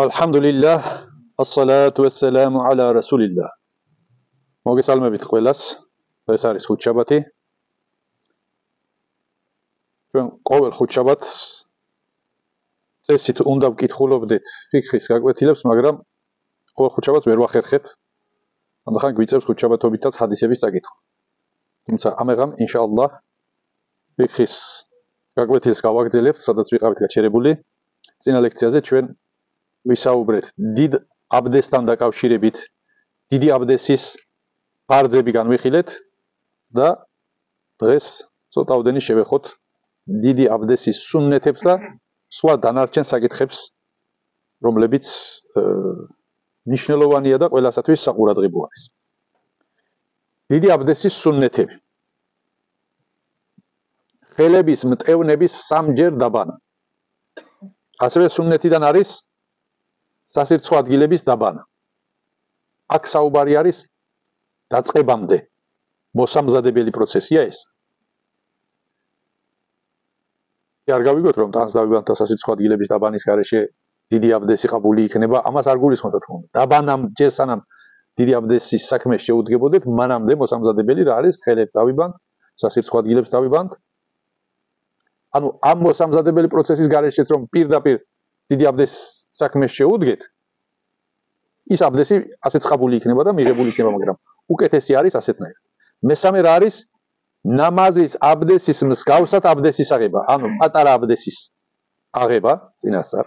Alhamdulillah, as-salatu was-salamu ala rasulillah. მოგესალმებით ყველას. ეს არის ხუთშაბათი. ჩვენ ყოველ ხუთშაბათს წესით უნდა ვკითხულობდეთ ფიქრის გაკვეთილებს, მაგრამ ყოველ ხუთშაბათს ვერ ვახერხებთ. ამდახან გვიწევს ხუთშაბათობითაც ჰადისების წაკითხვა. თუმცა ამაღამ ინშაალლაჰ ფიქრის გაკვეთილს გავაგრძელებთ, სადაც ვიყავით გაჩერებული. წინა ლექციაზე ჩვენ ვისაუბრეთ დიდ აბდესთან დაკავშირებით, დიდი აბდესის ფარძები განვიხილეთ და დღეს ცოტაოდენი შევეხოთ დიდი აბდესის სუნნეთებს და სხვა დანარჩენ საკითხებს, რომლებიც მნიშვნელოვანია და ყველასათვის საყურადღებო არის. დიდი აბდესის სუნნეთები. ხელების მტევნების სამჯერ დაბანა. ასევე სუნნეთიდან არის სასირცხო ადგილების დაბანა. აქ საუბარი არის დაწყებამდე მოსამზადებელი პროცესია ეს. არ გავიგოთ რომ თანს დავიბანთ სასირცხო ადგილების დაბანის გარეშე დიდი აბდესი ყაბული იქნება, ამას არ გულისხმობთ თქო. დაბანამდე სანამ დიდი აბდესის საქმე შეუდგებოდეთ, მანამდე მოსამზადებელი რა არის? ხელებს დავიბანთ, სასირცხო ადგილებს დავიბანთ. ანუ ამ მოსამზადებელი პროცესის გარეშეც რომ პირდაპირ დიდი აბდესის საქმე შეუდგეთ, ის აბდესი ასეც ყაბული იქნება და მიღებული იქნება, მაგრამ უკეთესი არის ასეთნაირად. მესამე რა არის? ნამაზის აბდესის მსგავსად აბდესის აღება, ანუ პატარა აბდესის აღება წინასწარ.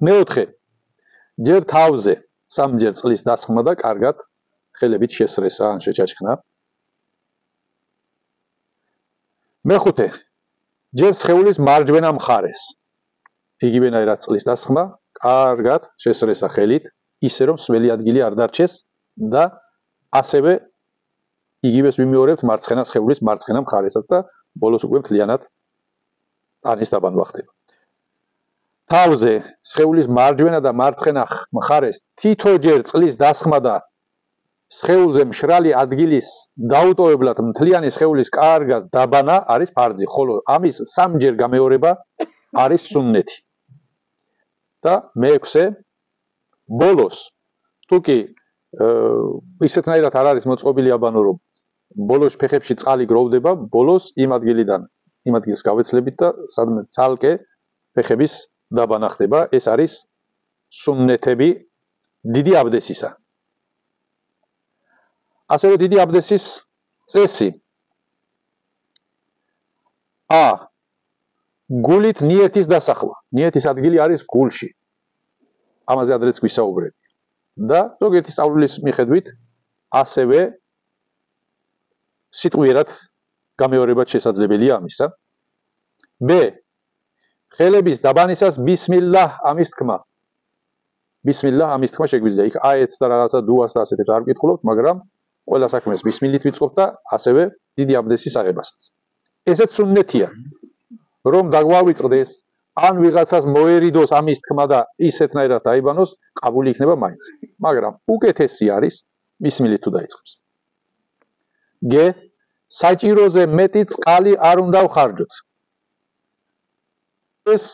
მეოთხე, ჯერ თავზე სამჯერ წყლის დასხმა და კარგად ხელებით შესრესა ან შეჩაჩქნა. მეხუთე, ჯერ სხეულის მარჯვენა მხარეს იგივენაირად წყლის დასხმა, კარგად შესრესა ხელით, ისე რომ სველი ადგილი არ დარჩეს და ასევე იგივეს ვიმეორებთ მარცხენა სხეულის მარცხენა მხარესაც და ბოლოს უკვე მთლიანად ტანის დაბანვა ხდება. თავზე სხეულის მარჯვენა და მარცხენა მხარეს თითოჯერ წყლის დასხმა და სხეულზე მშრალი ადგილის დაუტოვებლად მთლიანი სხეულის კარგად დაბანა არის ფარზი, ხოლო ამის სამჯერ გამეორება არის სუნნეთი. და მეექვსე, ბოლოს თუკი ისეთნაირად არ არის მოწყობილი აბანო, რომ ბოლოს ფეხებში წყალი გროვდება, ბოლოს იმ ადგილს გავეცლებით და სადმე ცალკე ფეხების დაბანა ხდება. ეს არის სუნნეთები დიდი აბდესისა. ასევე დიდი აბდესის წესი. გულით ნიეთის დასახვა. ნიეთის ადგილი არის გულში. ამაზე ადრეც გვისაუბრეთ. და ზოგიერთი სწავლის მიხედვით ასევე სიტყვიერად გამეორებაც შესაძლებელია ამისა. ბ. ხელების დაბანისას ბისმილლაჰ ამის თქმა. ბისმილლაჰ ამის თქმა შეგვიძლია. იქ აეთს და რაღაცა დუას და ასეთებს არ ვკითხულობთ, მაგრამ ყველა საქმეს ბისმილით ვიწყობთ და ასევე დიდი აბდესის აღებასაც. ესეც სუნნეთია, რომ დაგვავიწყდეს ან ვიღაცას მოერიდოს ამის თქმა და ისეთნაირად დაიბანოს, ყაბული იქნება მაინც. მაგრამ უკეთესი არის ბისმილით თუ დაიწყებს. გ. საჭიროზე მეტი წყალი არ უნდა ვხარჯოთ. ეს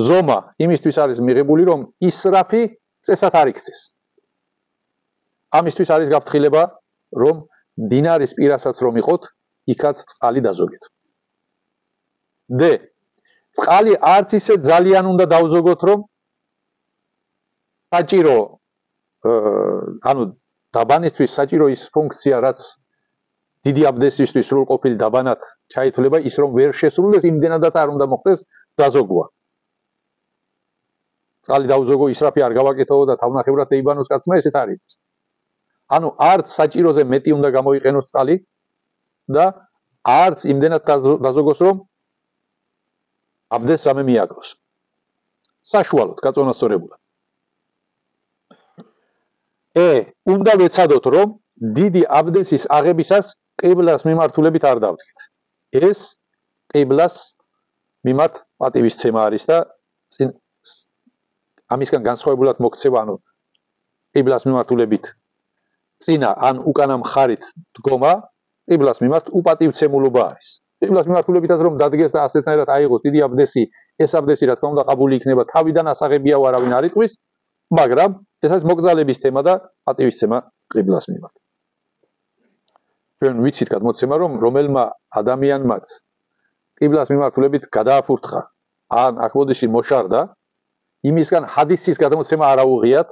ზომა იმისთვის არის მიღებული, რომ ისრაფი წესად არ იქცეს. ამისთვის არის გაფრთხილება, რომ დინარის პირასაც რომ იყოთ, იქაც წყალი დაზოგეთ. დ. წყალი არც ისე ძალიან უნდა დავზოგოთ, რომ საჭირო, ანუ დაბანისთვის საჭირო ის ფუნქცია, რაც დიდი აბდესისთვის სრულყოფილი დაბანად ჩაითვლება, ის რომ ვერ შესრულდეს, იმდენადაც არ უნდა მოხდეს დაზოგვა. წყალი დავზოგო, ისრაფი არ გავაკეთო და თავნახევრად ეიბანოს კაცმა, ესეც არ იყოს. ანუ არც საჭიროზე მეტი უნდა გამოიყენოს წყალი და არც იმდენად დაზოგოს, რომ აბდეს რამე მიაგროს. საშუალოდ, გაწონასწორებულად. უნდა ვეცადოთ, რომ დიდი აბდესის აღებისას ყიბლას მიმართულებით არ დავდგეთ. ეს ყიბლას მიმართ პატივისცემა არის და ამისგან განსხვავებულად მოქცევა, ანუ ყიბლას მიმართულებით წინა ან უკანა მხარით დგომა ყიბლას მიმართ უპატივცემულობა არის. ყიბლას მიმართულებითაც რომ დადგეს და ასეთნაირად აიღოს დიდი აბდესი ეს აბდესი რა თქმა უნდა ყაბული იქნება თავიდან ასაღებია არავინ არ იტყვის, მაგრამ ეს არის მოკრძალების თემა და პატივისცემა ყიბლას მიმართ. ჩვენ ვიცით გადმოცემა რომ რომელმა ადამიანმაც ყიბლას მიმართულებით გადააფურთხა ან აქ ბოდიში მოშარდა, იმისგან ჰადისის გადმოცემა არ აუღიათ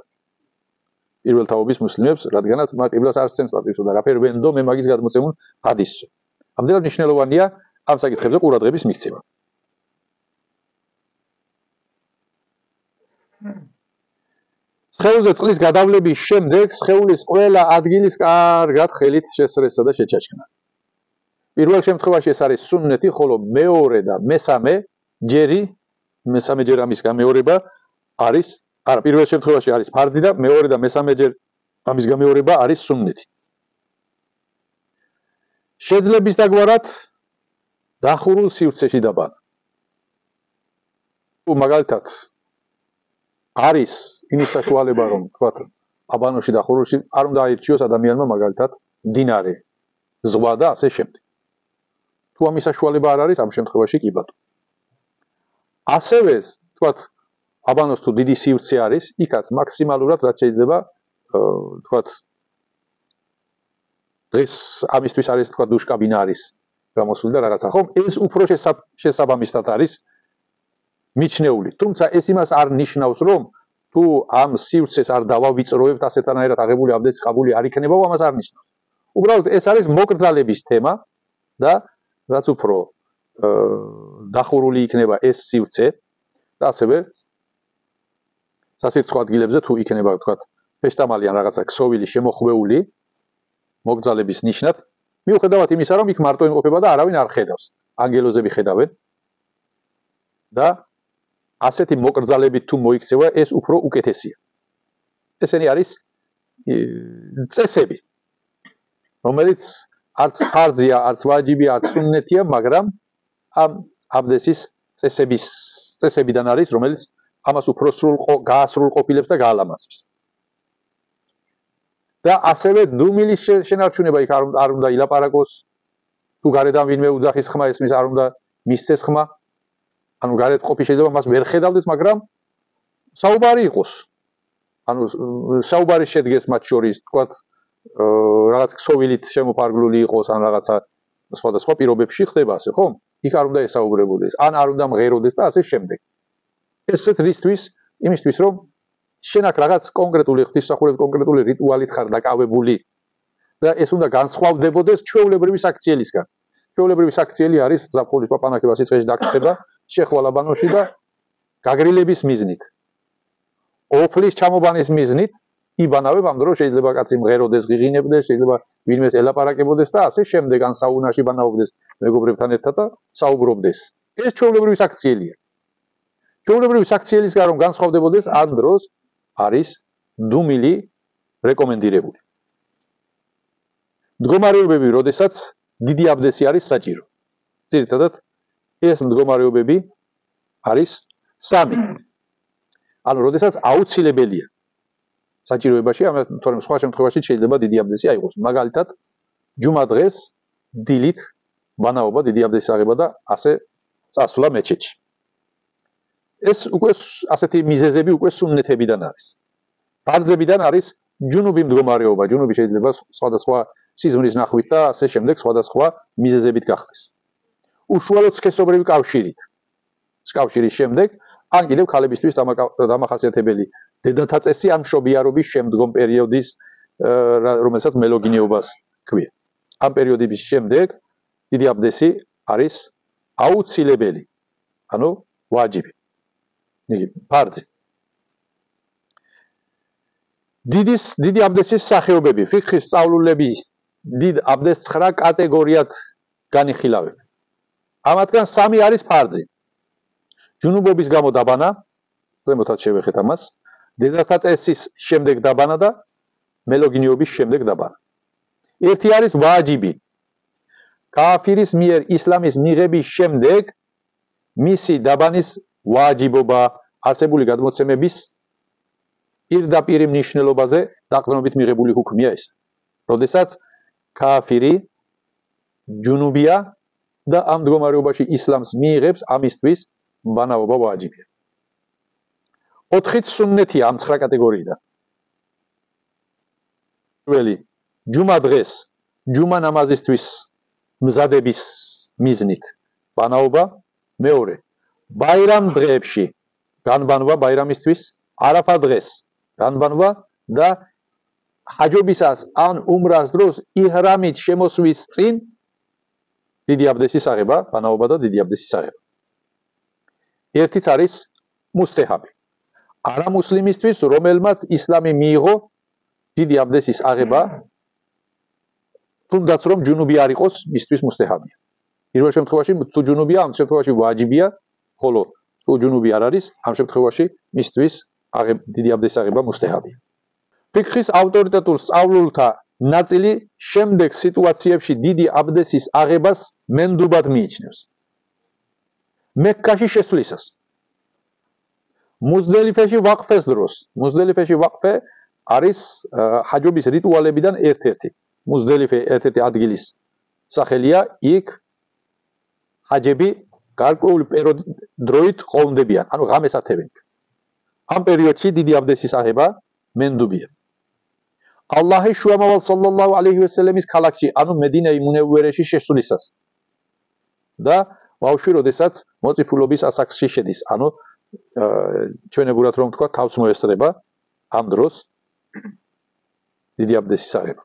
პირველ თაობის მუსლიმებს, რადგანაც მათ ყიბლას არ სცემს პატივს და რაფერ ვენდო მე მაგის გადმოცემულ ჰადისს. ამდენად მნიშვნელოვანია ამ საკითხებზე ყურადღების მიქცევა. სხეულზე წყლის გადავლების შემდეგ სხეულის ყველა ადგილის კარგად ხელით შესრესა და შეჩაჩქნა. პირველ შემთხვევაში ეს არის სუნნეთი, ხოლო მეორე და მესამე ჯერ ამის გამეორება არის, პირველ შემთხვევაში არის ფარზი და მეორე და მესამე ჯერ ამის გამეორება არის სუნნეთი. შეძლების დაგვარად დახურულ სივრცეში დაბანა. მაგალითად არის იმის საშუალება რომ თქვათ აბანოში დახურულში არ უნდა აირჩიოს ადამიანმა მაგალითად მდინარე, ზღვა და ასე შემდეგ. თუ ამის საშუალება არ არის, ამ შემთხვევაში კი ბატონო. ასევე თქვათ აბანოს თუ დიდი სივრცე არის, იქაც მაქსიმალურად რაც შეიძლება თქვათ დღეს ამისთვის არის თქვათ დუშკაბინა არის გამოსული და რაღაცა ხომ ეს უფრო შესაბამისად არის მიჩნეული. თუმცა ეს იმას არ ნიშნავს რომ თუ ამ სივრცეს არ დავავიწროებთ ასეთანაირად აღებული აბდესის ყაბული არ იქნება, ამას არ ნიშნავს. უბრალოდ ეს არის მოკრძალების თემა და რაც უფრო დახურული იქნება ეს სივრცე და ასევე სასირცხო ადგილებზე თუ იქნება თქვათ ფეშტამალი ან რაღაცა ქსოვილი შემოხვეული მოკრძალების ნიშნად, მიუხედავად იმისა რომ იქ მარტო იმყოფება და არავინ არ ხედავს, ანგელოზები ხედავენ და ასეთი მოკრძალებით თუ მოიქცევა, ეს უფრო უკეთესია. ესენი არის წესები, რომელიც არც ფარზია, არც ვაჯიბია, არც სუნნეთია, მაგრამ ამ აბდესის წესებიდან არის, რომელიც ამას უფრო გაასრულყოფილებს და გაალამაზებს. და ასევე დუმილის შენარჩუნება იქ არ უნდა ილაპარაკოს, თუ გარედან ვინმე უძახის ხმა ესმის არ უნდა მისცეს ხმა. ანუ გარეთ ყოფი შეიძლება მას ვერ ხედავდეს, მაგრამ საუბარი იყოს. ანუ საუბარი შედგეს მათ შორის, თქვათ რაღაც ქსოვილით შემოფარგლული იყოს, ან რაღაცა სხვადასხვა პირობებში ხდება ასე, ხო? იქ არ უნდა ესაუბრებოდეს, ან არ უნდა მღეროდეს და ასე შემდეგ. ესეც რისთვის? იმისთვის, რომ შენ აქ რაღაც კონკრეტული ღვთისმსახურების კონკრეტული რიტუალით ხარ დაკავებული და ეს უნდა განსხვავდებოდეს ჩვეულებრივი საქციელისგან. ჩვეულებრივი საქციელი არის ზაფხულის პაპანაკება სიცხეში დაგწება, შეხვალა ბანოში და გაგრილების მიზნით. ოფლის ჩამობანის მიზნით იბანავებ ამ დროს შეიძლება კაცი მღეროდეს, ღიღინებდეს, შეიძლება ვინმეს ელაპარაკებოდეს და ასე შემდეგ ან საუნაში ბანაობდეს მეგობრებთან ერთად და საუბრობდეს. ეს ჩვეულებრივი საქციელია. ჩვეულებრივი საქციელისგან რომ განსხვავდებოდეს ამ დროს არის დუმილი რეკომენდირებული. მდგომარეობები, როდესაც დიდი აბდესი არის საჭირო. ძირითადად ეს მდგომარეობები არის 3. ანუ როდესაც აუცილებელია საჭიროებაში, თორემ სხვა შემთხვევაში შეიძლება დიდი აბდესი აიღოს. მაგალითად, ჯუმა დღეს დილით ბანაობა, დიდი აბდესის აღება და ასე წასვლა მეჩეთში. ეს უკვე ასეთი მიზეზები უკვე სუნნეთებიდან არის. ფარზებიდან არის ჯუნუბი მდგომარეობა, ჯუნუბი შეიძლება სხვადასხვა სიზმრის ნახვით და ასე შემდეგ სხვადასხვა მიზეზებით გახდეს. უშუალოდ სქესობრივი კავშირით. კავშირის შემდეგ ან კიდევ ქალებისთვის დამახასიათებელი დედათა წესი ან მშობიარობის შემდგომ პერიოდის, რომელსაც მელოგინეობას ჰქვია. ამ პერიოდების შემდეგ დიდი აბდესი არის აუცილებელი, ანუ ვაჯიბი. ფარზი. დიდი აბდესის სახეობები, ფიქრის სწავლულები დიდ აბდესს 9 კატეგორიად განიხილავენ. ამათგან 3 არის ფარზი. ჯუნუბობის გამო დაბანა, ზემოთაც შევეხეთ ამას, დედათა წესის შემდეგ დაბანა და მელოგინეობის შემდეგ დაბანა. ერთი არის ვაჯიბი. კაფირის მიერ ისლამის მიღების შემდეგ მისი დაბანის ვაჯიბობა არსებული გადმოცემების პირდაპირ მნიშვნელობაზე დაყრდნობით მიღებული ჰუქმია ეს. როდესაც კაფირი ჯუნუბია და ამ მდგომარეობაში ისლამს მიიღებს, ამისთვის ბანაობა ვაჯიბია. 4-ით სუნნეთია ამ 9 კატეგორიიდან. პირველი ჯუმა დღეს ჯუმა ნამაზისთვის მზადების მიზნით ბანაობა. მეორე ბაირამ დღეებში განბანვა ბაირამისთვის, არაფა დღეს განბანვა და ჰაჯობისას ან უმრას დროს იჰრამით შემოსვლის წინ დიდი აბდესის აღება, ბანაობა და დიდი აბდესის აღება. ერთიც არის მუსტეჰაბი. არამუსლიმისთვის, რომელმაც ისლამი მიიღო, დიდი აბდესის აღება, თუნდაც რომ ჯუნუბი არ იყოს, მისთვის მუსტეჰაბია. პირველ შემთხვევაში თუ ჯუნუბია, ამ შემთხვევაში ვაჯიბია, ხოლო თუ ჯუნუბი არ არის, ამ შემთხვევაში მისთვის დიდი აბდესის აღება მუსტეჰაბია. ფიქრის ავტორიტეტულ სწავლულთა ნაწილი შემდეგ სიტუაციებში დიდი აბდესის აღებას მენდუბად მიიჩნევს. მექაში შესვლისას, მუზდელიფეში ვაყფეს დროს, მუზდელიფეში ვაყფე არის ჰაჯობის რიტუალებიდან ერთ-ერთი. მუზდელიფე ერთ-ერთი ადგილის სახელია, იქ ჰაჯები გარკვეული დროით ყოფნდებიან, ანუ ღამეს ათევენ. ამ პერიოდში დიდი აბდესის აღება მენდუბია. ალლაჰის შუამავალ სალლალლაჰუ ალეიჰი ვესელემის ქალაქში, ანუ მედინაი მუნევვერეში შესვლისას და ბავშვი, როდესაც მოწიფულობის ასაკში შედის, ანუ ჩვენებურად რომ ვთქვა, თავს მოესწრება ამ დროს დიდი აბდესის აღება.